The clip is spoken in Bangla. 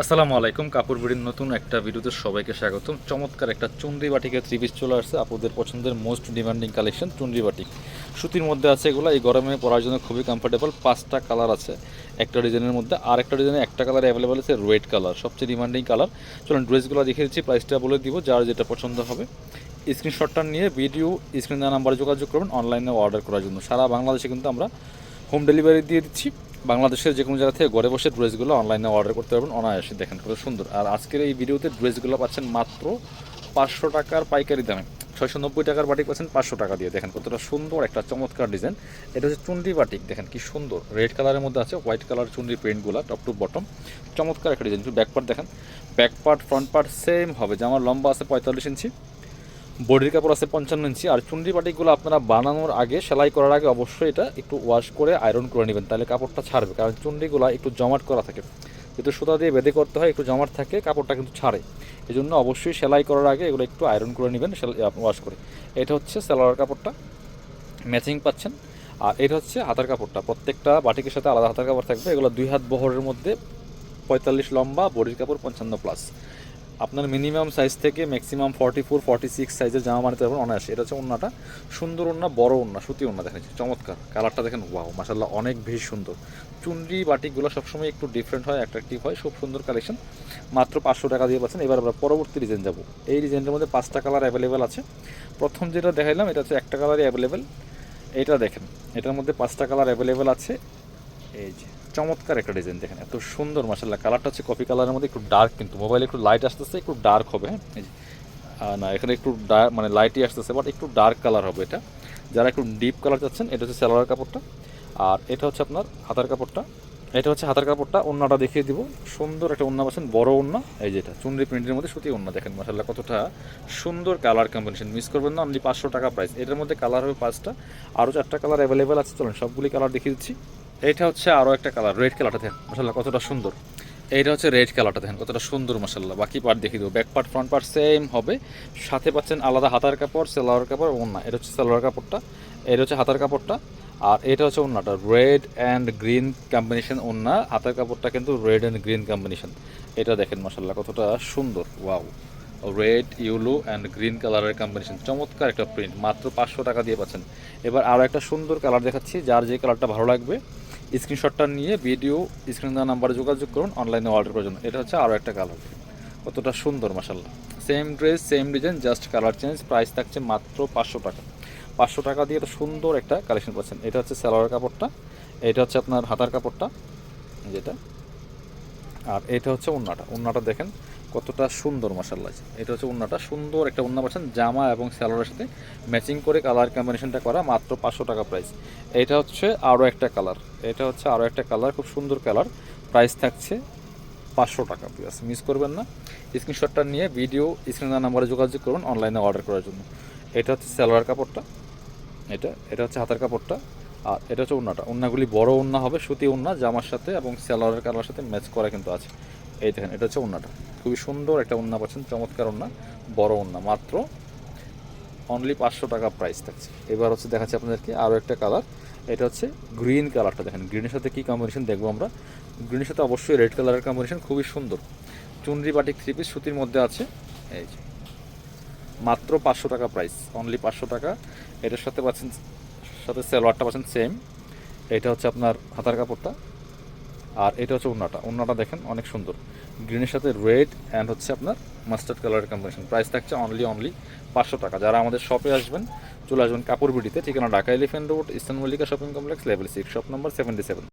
আসসালামু আলাইকুম। কাপড় বিড়ির নতুন একটা ভিডিওতে সবাইকে স্বাগতম। চমৎকার একটা চুনরি বাটিকের থ্রি পিস চলে আসছে, আপনাদের পছন্দের মোস্ট ডিমান্ডিং কালেকশন চুনরি বাটিক। সুতির মধ্যে আছে এগুলো, এই গরমে পরার জন্য খুবই কমফোর্টেবল। 5টা কালার আছে একটা ডিজাইনের মধ্যে, আর একটা ডিজাইনে একটা কালার অ্যাভেলেবেল আছে, রেড কালার, সবচেয়ে ডিমান্ডিং কালার। চলুন ড্রেসগুলো দেখে দিচ্ছি, প্রাইসটা বলে দিব, যার যেটা পছন্দ হবে স্ক্রিনশটটা নিয়ে ভিডিও স্ক্রিন দেওয়া নাম্বারে যোগাযোগ করবেন অনলাইনে অর্ডার করার জন্য। সারা বাংলাদেশে কিন্তু আমরা হোম ডেলিভারি দিয়ে দিচ্ছি। বাংলাদেশের যে কোনো জায়গা থেকে ঘরে বসে ড্রেসগুলো অনলাইনে অর্ডার করতে পারবেন অনায়াসে। দেখেন কত সুন্দর। আর আজকের এই ভিডিওতে ড্রেসগুলো পাচ্ছেন মাত্র 500 টাকার পাইকারি দামে। 690 টাকার বাটিক পাচ্ছেন 500 টাকা দিয়ে। দেখেন কতটা সুন্দর একটা চমৎকার ডিজাইন। এটা হচ্ছে চুনরি বাটিক, দেখেন কি সুন্দর। রেড কালারের মধ্যে আছে হোয়াইট কালার চুনরি প্রিন্টগুলো টপ টু বটম, চমৎকার একটা ডিজাইন। ব্যাক পার্ট দেখেন, back part front part same হবে। জামার লম্বা আছে 45 ইঞ্চি, বডির কাপড় আছে 55 ইঞ্চি। আর চুনরি বাটিকগুলো আপনারা বানানোর আগে, সেলাই করার আগে অবশ্যই এটা একটু ওয়াশ করে আয়রন করে নেবেন, তাহলে কাপড়টা ছাড়বে। কারণ চুনরিগুলো একটু জমাট করা থাকে, যেহেতু সুতা দিয়ে বেঁধে করতে হয়, একটু জমাট থাকে, কাপড়টা কিন্তু ছাড়ে। এই জন্য অবশ্যই সেলাই করার আগে এগুলো একটু আয়রন করে নেবেন ওয়াশ করে। এটা হচ্ছে সালোয়ার কাপড়টা, ম্যাচিং পাচ্ছেন। আর এটা হচ্ছে হাতার কাপড়টা, প্রত্যেকটা বাটিকের সাথে আলাদা হাতার কাপড় থাকবে। এগুলো 2 হাত বহরের মধ্যে, 45 লম্বা, বডির কাপড় 55+। আপনার মিনিমাম সাইজ থেকে ম্যাক্সিমাম 44 46 সাইজের জামা বানাতে পারবেন অনায়াসে। এটা হচ্ছে ওন্নাটা, সুন্দর ওন্না, বড় ওন্না, সুতি ওন্না। দেখেন চমৎকার কালারটা, দেখেন ওয়াও মাশাআল্লাহ, অনেক বেশি সুন্দর। চুনরি বাটিকগুলো সবসময় একটু ডিফারেন্ট হয়, অ্যাট্রাকটিভ হয়, খুব সুন্দর কালেকশন। মাত্র 500 টাকা দিয়ে পাচ্ছেন। এবার আমরা পরবর্তী ডিজাইন যাব। এই ডিজাইনের মধ্যে 5টা কালার অ্যাভেলেবেল আছে। প্রথম যেটা দেখাইলাম এটা হচ্ছে একটা কালারই অ্যাভেলেবেল। এটা দেখেন, এটার মধ্যে 5টা কালার অ্যাভেলেবেল আছে। এই যে চমৎকার একটা ডিজাইন, দেখেন এত সুন্দর মাশাআল্লাহ। কালারটা হচ্ছে কফি কালারের মধ্যে, একটু ডার্ক, কিন্তু মোবাইলে একটু লাইট আসতেছে, একটু ডার্ক হবে। হ্যাঁ, এই যে না, এখানে একটু ডার্ক মানে লাইটই আসতেছে, বাট একটু ডার্ক কালার হবে এটা। যারা একটু ডিপ কালার চাচ্ছেন, এটা হচ্ছে সালোয়ার কাপড়টা। আর এটা হচ্ছে আপনার হাতার কাপড়টা। এটা হচ্ছে হাতার কাপড়টা। ওন্নাটা দেখিয়ে দিব, সুন্দর একটা ওন্না পাচ্ছেন, বড় ওন্না। এই যেটা চুনরি প্রিন্টের মধ্যে সুতি ওন্না, দেখেন মাশাআল্লাহ কতটা সুন্দর কালার কম্বিনেশন। মিস করবেন না, অনলি 500 টাকা প্রাইস। এটার মধ্যে কালার হবে 5টা, আরও 4টা কালার অ্যাভেলেবেল আছে। চলুন সবগুলি কালার দেখিয়ে দিচ্ছি। এটা হচ্ছে আরও একটা কালার, রেড কালারটা দেখেন মাশাআল্লাহ কতটা সুন্দর। এইটা হচ্ছে রেড কালারটা, দেখেন কতটা সুন্দর মাশাআল্লাহ। বাকি পার্ট দেখিয়ে দেবো, back part front part same হবে, সাথে পাচ্ছেন আলাদা হাতার কাপড়, সালোয়ার কাপড়, ওন্না। এটা হচ্ছে সালোয়ার কাপড়টা, এটা হচ্ছে হাতার কাপড়টা। আর এটা হচ্ছে ওন্নাটা, রেড অ্যান্ড গ্রিন কম্বিনেশন ওন্না। হাতার কাপড়টা কিন্তু রেড অ্যান্ড গ্রিন কম্বিনেশন। এটা দেখেন মাশাআল্লাহ কতটা সুন্দর, wow. Red, yellow and green কালারের কম্বিনেশন, চমৎকার একটা প্রিন্ট। মাত্র 500 টাকা দিয়ে পাচ্ছেন। এবার আরও একটা সুন্দর কালার দেখাচ্ছি, যার যে কালারটা ভালো লাগবে স্ক্রিনশটটা নিয়ে ভিডিও স্ক্রিন দেওয়া নাম্বারে যোগাযোগ করুন অনলাইনে অর্ডার করার জন্য। এটা হচ্ছে আরও একটা কালার, কতটা সুন্দর মাশাআল্লাহ। Same dress same design, just colour change. Price থাকছে মাত্র 500 টাকা। 500 টাকা দিয়ে এটা সুন্দর একটা কালেকশন পাচ্ছেন। এটা হচ্ছে সালোয়ার কাপড়টা, এটা হচ্ছে আপনার হাতার কাপড়টা যেটা, আর এটা হচ্ছে ওন্নাটা। ওন্নাটা দেখেন কতটা সুন্দর মাশাআল্লাহ। এটা হচ্ছে ওন্নাটা, সুন্দর একটা ওন্না পাচ্ছেন, জামা এবং সালোয়ারের সাথে ম্যাচিং করে কালার কম্বিনেশনটা করা, মাত্র 500 টাকা প্রাইস। এটা হচ্ছে আরও একটা কালার, এটা হচ্ছে আরও একটা কালার, খুব সুন্দর কালার। প্রাইস থাকছে 500 টাকা। প্লাস মিস করবেন না, স্ক্রিনশটটা নিয়ে ভিডিও স্ক্রিনের নাম্বারে যোগাযোগ করুন অনলাইনে অর্ডার করার জন্য। এটা হচ্ছে সালোয়ার কাপড়টা, এটা হচ্ছে হাতার কাপড়টা। আর এটা হচ্ছে ওন্নাটা। ওন্নাগুলি বড় ওন্না হবে, সুতি ওন্না, জামার সাথে এবং সালোয়ারের কালার সাথে ম্যাচ করা কিন্তু আছে। এই দেখেন, এটা হচ্ছে ওন্নাটা, খুবই সুন্দর একটা ওন্না পাচ্ছেন, চমৎকার ওন্না, বড় ওন্না। মাত্র অনলি 500 টাকা প্রাইস থাকছে। এবার হচ্ছে দেখাচ্ছি আপনাদেরকে আরও একটা কালার। এটা হচ্ছে গ্রিন কালারটা, দেখেন গ্রিনের সাথে কী কম্বিনেশন দেখবো আমরা। গ্রিনের সাথে অবশ্যই রেড কালারের কম্বিনেশন, খুবই সুন্দর। চুনরি বাটিক থ্রি পিস সুতির মধ্যে আছে। এই যে মাত্র 500 টাকা প্রাইস, অনলি 500 টাকা। এটার সাথে পাচ্ছেন, সাথে সালোয়ারটা পাচ্ছেন সেম। এটা হচ্ছে আপনার হাতার কাপড়টা, আর এটা হচ্ছে ওন্নাটা। ওন্নাটা দেখেন অনেক সুন্দর, গ্রিনের সাথে রেড অ্যান্ড হচ্ছে আপনার মাস্টার্ড কালারের কম্বিনেশন। প্রাইস থাকছে অনলি 500 টাকা। যারা আমাদের শপে আসবেন, চলে আসবেন কাপড় বিডিতে, ঠিকানা Dhaka elephant road, eastern Mallika shopping complex, level 6, shop number 77।